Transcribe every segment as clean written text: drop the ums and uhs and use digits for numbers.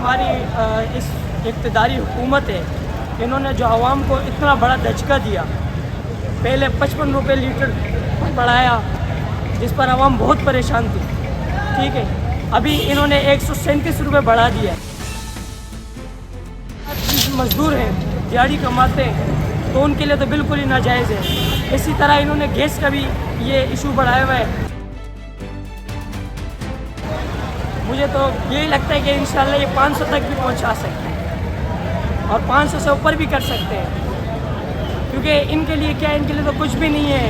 हमारी इस इक़्तिदारी हुकूमत है, इन्होंने जो आवाम को इतना बड़ा धचका दिया, पहले 55 रुपये लीटर बढ़ाया, जिस पर आवाम बहुत परेशान थी। ठीक है, अभी इन्होंने 137 रुपये बढ़ा दिया। मजदूर हैं, दिहाड़ी कमाते हैं, तो उनके लिए तो बिल्कुल ही नाजायज़ है। इसी तरह इन्होंने गैस का भी ये इशू बढ़ाया हुआ है। मुझे तो यही लगता है कि इंशाल्लाह ये 500 तक भी पहुंचा सकते हैं और 500 से ऊपर भी कर सकते हैं, क्योंकि इनके लिए क्या है, इनके लिए तो कुछ भी नहीं है।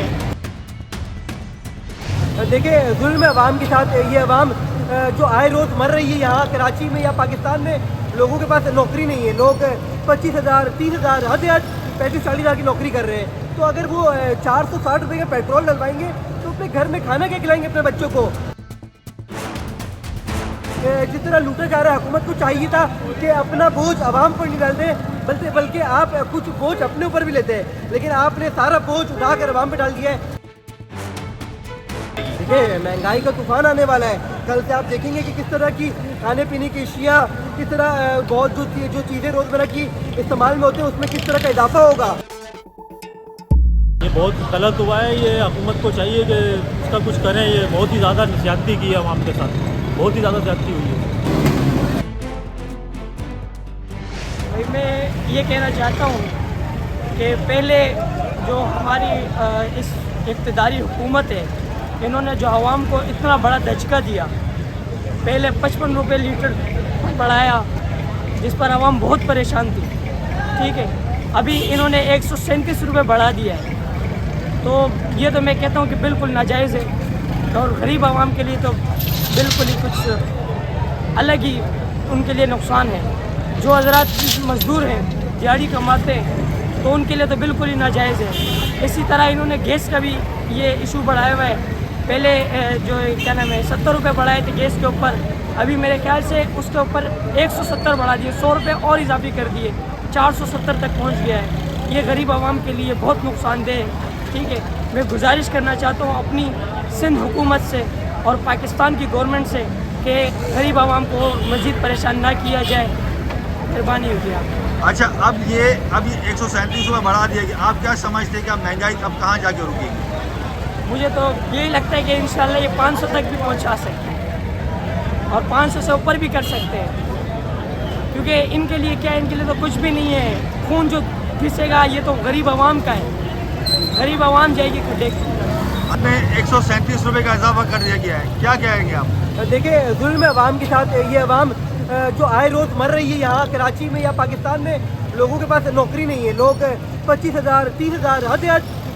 देखिए, जुल्म अवाम के साथ ये अवाम जो आए रोज़ मर रही है यहाँ कराची में या पाकिस्तान में, लोगों के पास नौकरी नहीं है। लोग 25,000, 30,000, हद 35-40 हज़ार की नौकरी कर रहे हैं। तो अगर वो 460 रुपये का पेट्रोल डलवाएंगे तो अपने घर में खाना क्या खिलाएंगे अपने बच्चों को? जिस तरह लूटा जा रहा है, हुकूमत को चाहिए था कि अपना बोझ आवाम पर नहीं डाल दें, बल्कि आप कुछ बोझ अपने ऊपर भी लेते हैं, लेकिन आपने सारा बोझ उठाकर आवाम पे डाल दिया है। देखिए, महंगाई का तूफान आने वाला है। कल से आप देखेंगे कि किस तरह की खाने पीने की अशिया, किस तरह बहुत जो चीज़ें रोज़मर्रा की इस्तेमाल में होते हैं, उसमें किस तरह का इजाफा होगा। ये बहुत गलत हुआ है। ये हुकूमत को चाहिए कि इसका कुछ करें। ये बहुत ही ज़्यादा ज़्यादती की है अवाम के साथ, बहुत ही ज़्यादा ज़्यादती हुई है। भाई मैं ये कहना चाहता हूँ कि पहले जो हमारी इस इक़्तिदारी हुकूमत है, इन्होंने जो आवाम को इतना बड़ा धचका दिया, पहले 55 रुपये लीटर बढ़ाया, जिस पर आवाम बहुत परेशान थी। ठीक है, अभी इन्होंने 137 रुपये बढ़ा दिया है। तो ये तो मैं कहता हूँ कि बिल्कुल नाजायज़ है और गरीब आवाम के लिए तो बिल्कुल ही कुछ अलग ही उनके लिए नुकसान है। जो हज़रात मज़दूर हैं, दिहाड़ी कमाते हैं, तो उनके लिए तो बिल्कुल ही नाजायज़ है। इसी तरह इन्होंने गैस का भी ये इशू बढ़ाया हुआ है। पहले जो क्या नाम है 70 रुपये बढ़ाए थे गैस के ऊपर, अभी मेरे ख्याल से उसके ऊपर 170 बढ़ा दिए, 100 रुपये और इजाफी कर दिए, 470 तक पहुंच गया है। ये गरीब आवाम के लिए बहुत नुकसानदेह है। ठीक है, मैं गुजारिश करना चाहता हूँ अपनी सिंध हुकूमत से और पाकिस्तान की गवर्नमेंट से कि गरीब आवाम को मज़ीद परेशान ना किया जाए। मेहरबानी होगी आप। अच्छा, अब ये 137 रुपये बढ़ा दिया गया, आप क्या समझते हैं कि अब महंगाई अब कहाँ जाके रुकेगी? मुझे तो यही लगता है कि इंशाल्लाह ये 500 तक भी पहुंचा सकते हैं और 500 से ऊपर भी कर सकते हैं, क्योंकि इनके लिए क्या है, इनके लिए तो कुछ भी नहीं है। खून जो घिसेगा ये तो गरीब आवाम का है, गरीब आवाम जाएगी खड्डे की। आपने 137 रुपये का इजाफा कर दिया गया है, क्या कहेंगे आप? देखिए, जुल्म अवाम के साथ ये अवाम जो आए रोज़ मर रही है यहाँ कराची में या पाकिस्तान में, लोगों के पास नौकरी नहीं है। लोग 25,000, 30,000, हद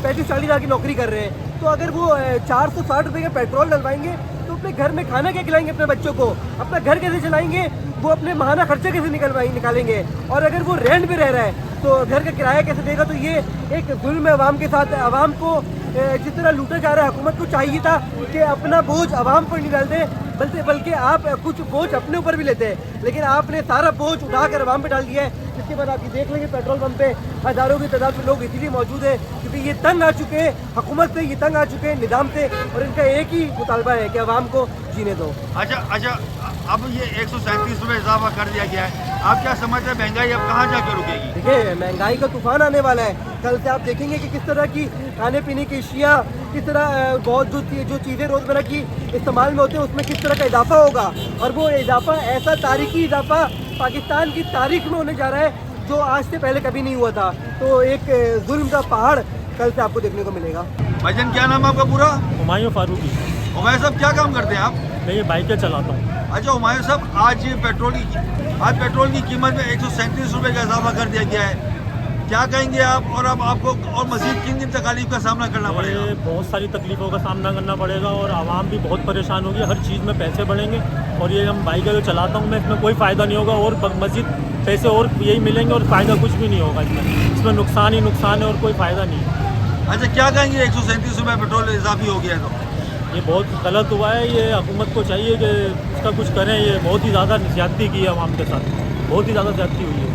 35-40 हज़ार की नौकरी कर रहे हैं। तो अगर वो 460 रुपये का पेट्रोल डलवाएंगे तो अपने घर में खाना क्या खिलाएंगे अपने बच्चों को? अपना घर कैसे चलाएंगे? वो अपने माहाना खर्चे कैसे निकालेंगे? और अगर वो रेंट पे रह रहा है तो घर का किराया कैसे देगा? तो ये एक जुल्म है अवाम के साथ। अवाम को जिस तरह लूटा जा रहा है, हुकूमत को चाहिए था कि अपना बोझ आवाम पर नहीं डाल दें, बल्कि आप कुछ बोझ अपने ऊपर भी लेते हैं, लेकिन आपने सारा बोझ उठाकर आवाम पे डाल दिया है। इसके बाद आप ये देख लेंगे पेट्रोल पंप पे हज़ारों की तादाद में लोग इसीलिए मौजूद है क्योंकि ये तंग आ चुके हैं हुकूमत से, ये तंग आ चुके हैं निज़ाम से, और इनका एक ही मुतालबा है कि आवाम को जीने दो। अच्छा, अब ये 137 रुपये इजाफा कर दिया गया है, आप क्या समझते हैं महंगाई अब कहाँ जाके रुकेगी? देखिए, महंगाई का तूफान आने वाला है। कल से आप देखेंगे कि किस तरह की खाने पीने की अशिया, किस तरह बहुत जो चीज़ें रोज़मर्रा की इस्तेमाल में होते हैं, उसमें किस तरह का इजाफा होगा। और वो इजाफा ऐसा तारीखी इजाफा पाकिस्तान की तारीख में होने जा रहा है जो आज से पहले कभी नहीं हुआ था। तो एक जुल्म का पहाड़ कल से आपको देखने को मिलेगा। भाईजान, क्या नाम है आपका पूरा? हुमायूं फारूकी। हुमायूं साहब, क्या काम करते हैं आप? मैं ये बाइकें चलाता हूँ। अच्छा हुमायूं साहब, आज पेट्रोल की कीमत में 137 रुपये का इजाफा कर दिया गया है, क्या कहेंगे आप? और अब आपको और मज़ीद किन तकलीफ का सामना करना पड़ेगा? बहुत सारी तकलीफ़ों का सामना करना पड़ेगा और आवाम भी बहुत परेशान होगी। हर चीज़ में पैसे बढ़ेंगे और ये हम बाइकें जो चलाता हूँ मैं, इसमें कोई फ़ायदा नहीं होगा और मज़ीद पैसे और यही मिलेंगे और फ़ायदा कुछ भी नहीं होगा इसमें नुकसान ही नुकसान है और कोई फ़ायदा नहीं है। अच्छा, क्या कहेंगे 137 रुपये पेट्रोल इजाफी हो गया है तो? ये बहुत गलत हुआ है। ये हुकूमत को चाहिए कि इसका कुछ करें। ये बहुत ही ज़्यादा ज़्यादती की है अवाम के साथ, बहुत ही ज़्यादा ज़्यादती हुई है।